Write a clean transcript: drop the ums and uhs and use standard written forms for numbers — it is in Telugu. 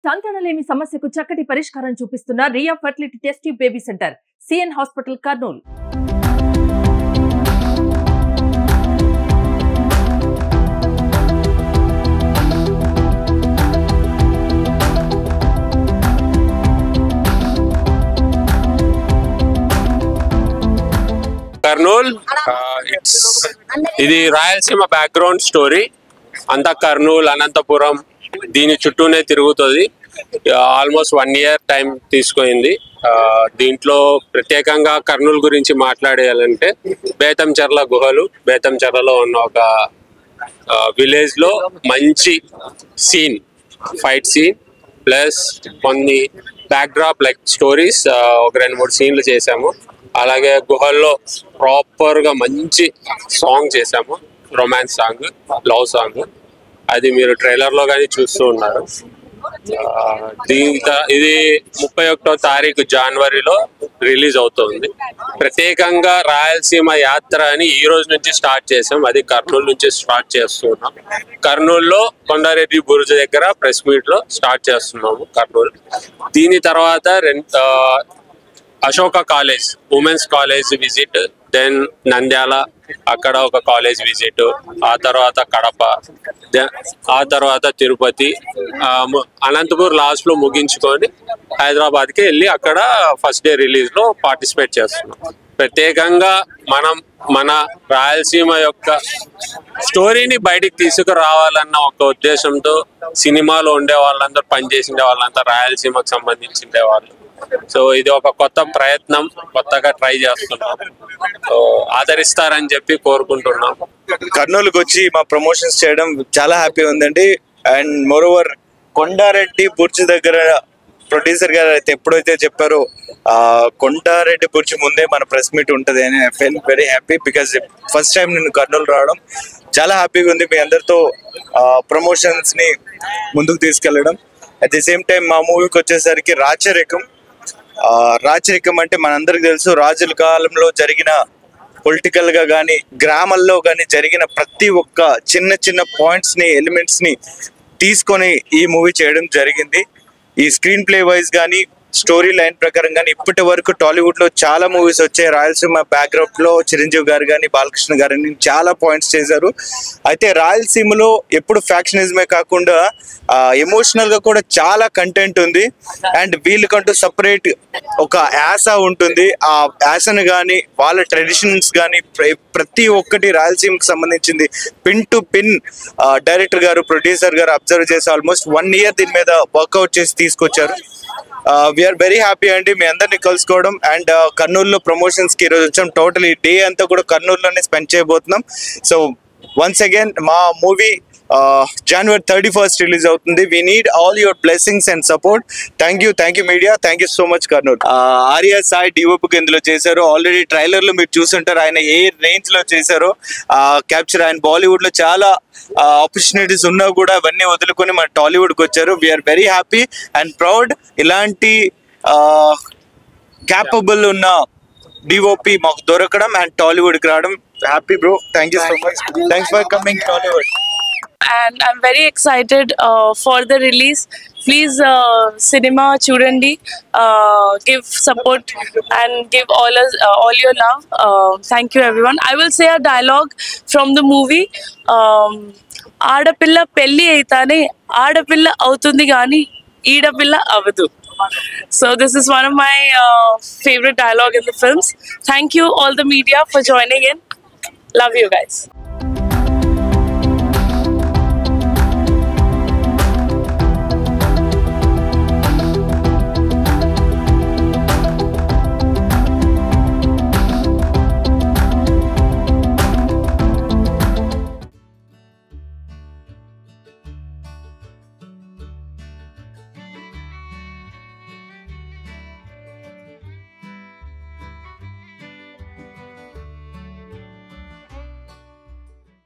సంతానలేమి సమస్యకు చక్కటి పరిష్కారం చూపిస్తున్న Riya fertility test tube baby centre CN hospital Kurnool. Kurnool ఇది రాయలసీమ బ్యాక్గ్రౌండ్ స్టోరీ. అంతా కర్నూల్, అనంతపురం దీని చుట్టూనే తిరుగుతుంది. ఆల్మోస్ట్ 1 year టైం తీసుకుంది. దీంట్లో ప్రత్యేకంగా కర్నూలు గురించి మాట్లాడేయాలంటే బేతంచెర్ల గుహలు, బేతంచెర్లలో ఉన్న ఒక విలేజ్ లో మంచి సీన్, ఫైట్ సీన్ ప్లస్ కొన్ని బ్యాక్ డ్రాప్ లైక్ స్టోరీస్ ఒక 2-3 సీన్లు చేసాము. అలాగే గుహల్లో ప్రాపర్ గా మంచి సాంగ్ చేసాము, రొమాన్స్ సాంగ్, లవ్ సాంగ్. అది మీరు ట్రైలర్ లో కానీ చూస్తూ ఉన్నారు. ఇది 31వ తారీఖు జనవరిలో రిలీజ్ అవుతుంది. ప్రత్యేకంగా రాయలసీమ యాత్ర అని ఈ రోజు నుంచి స్టార్ట్ చేసాం. అది కర్నూలు నుంచి స్టార్ట్ చేస్తున్నాం. కర్నూలులో కొండారెడ్డి బురుజు దగ్గర ప్రెస్ మీట్ లో స్టార్ట్ చేస్తున్నాము కర్నూలు. దీని తర్వాత Ashoka college, women's college visit, then Nandyal అక్కడ ఒక కాలేజ్ విజిట్, ఆ తర్వాత కడప, ఆ తర్వాత తిరుపతి, అనంతపూర్ లాస్ట్ లో ముగించుకొని హైదరాబాద్ కి వెళ్ళి అక్కడ ఫస్ట్ డే రిలీజ్ లో పార్టిసిపేట్ చేస్తున్నాం. ప్రత్యేకంగా మన రాయలసీమ యొక్క స్టోరీని బయటికి తీసుకురావాలన్న ఒక ఉద్దేశంతో సినిమాలో ఉండే వాళ్ళందరూ, పనిచేసిండే వాళ్ళంతా రాయలసీమకు సంబంధించిండే వాళ్ళు. సో ఇది ఒక కొత్త ప్రయత్నం, కొత్తగా ట్రై చేస్తున్నాం. సో ఆదరిస్తారని చెప్పి కోరుకుంటున్నాం. కర్నూలుకి వచ్చి మా ప్రమోషన్స్ చేయడం చాలా హ్యాపీ ఉందండి. అండ్ మోరోవర్ కొండారెడ్డి బుర్జ్ దగ్గర ప్రొడ్యూసర్ గారు అయితే ఎప్పుడైతే చెప్పారో కొండారెడ్డి బుర్జ్ ముందే మన ప్రెస్ మీట్ ఉంటుంది అని I feel very happy. Because first time నేను కర్నూలు రావడం చాలా హ్యాపీగా ఉంది. మీ అందరితో ప్రమోషన్స్ ని ముందుకు తీసుకెళ్లడం. అట్ ది సేమ్ టైం మా మూవీకి వచ్చేసరికి రాచరికం అంటే మనందరికి తెలుసు, రాజుల కాలంలో జరిగిన పొలిటికల్ గా కానీ గ్రామాల్లో కానీ జరిగిన ప్రతి ఒక్క చిన్న చిన్న పాయింట్స్ ని, ఎలిమెంట్స్ ని తీసుకొని ఈ మూవీ చేయడం జరిగింది. ఈ స్క్రీన్ ప్లే వైజ్ కానీ స్టోరీ లైన్ ప్రకారం కానీ ఇప్పటి వరకు టాలీవుడ్ లో చాలా మూవీస్ వచ్చాయి. రాయలసీమ బ్యాక్గ్రౌండ్ లో చిరంజీవి గారు కానీ బాలకృష్ణ గారు చాలా పాయింట్స్ చేశారు. అయితే రాయలసీమలో ఎప్పుడు ఫ్యాక్షనిజమే కాకుండా ఎమోషనల్ గా కూడా చాలా కంటెంట్ ఉంది. అండ్ వీళ్ళకంటూ సపరేట్ ఒక యాస ఉంటుంది. ఆ యాసను కానీ వాళ్ళ ట్రెడిషన్స్ కానీ ప్రతి ఒక్కటి రాయలసీమకి సంబంధించింది పిన్ టు పిన్ డైరెక్టర్ గారు, ప్రొడ్యూసర్ గారు అబ్జర్వ్ చేసి ఆల్మోస్ట్ 1 year దీని మీద వర్కౌట్ చేసి తీసుకొచ్చారు. వీఆర్ వెరీ హ్యాపీ అండి మీ అందరినీ కలుసుకోవడం. అండ్ కర్నూలులో ప్రమోషన్స్ కి ఈరోజు వచ్చాం. టోటల్ ఈ డే అంతా కూడా కర్నూలులోనే స్పెండ్ చేయబోతున్నాం. సో వన్స్ అగైన్ మా మూవీ January 31st రిలీజ్ అవుతుంది. We need all your blessings and support. Thank you media, thank you so much. Kurnool Arya Sai DOP ఇందులో చేశారు. ఆల్రెడీ ట్రైలర్ లో మీరు చూసుంటారు ఆయన ఏ రేంజ్ లో చేశారో క్యాప్చర్. ఆయన బాలీవుడ్ లో చాలా ఆపర్చునిటీస్ ఉన్నా కూడా అవన్నీ వదులుకొని మన టాలీవుడ్ కి వచ్చారు. We are very happy and proud. ఇలాంటి క్యాపబుల్ ఉన్న డిఓపి మాకు దొరకడం అండ్ టాలీవుడ్ కి రావడం happy bro. Thank you so much. Thanks for coming Tollywood. And I'm very excited for the release. Please cinema chudandi, give support and give all your love. Thank you everyone. I will say a dialogue from the movie. Aadapilla pelli aitane aadapilla avutundi gaani eedapilla avadu. So this is one of my favorite dialogue in the films. Thank you all the media for joining in. Love you guys.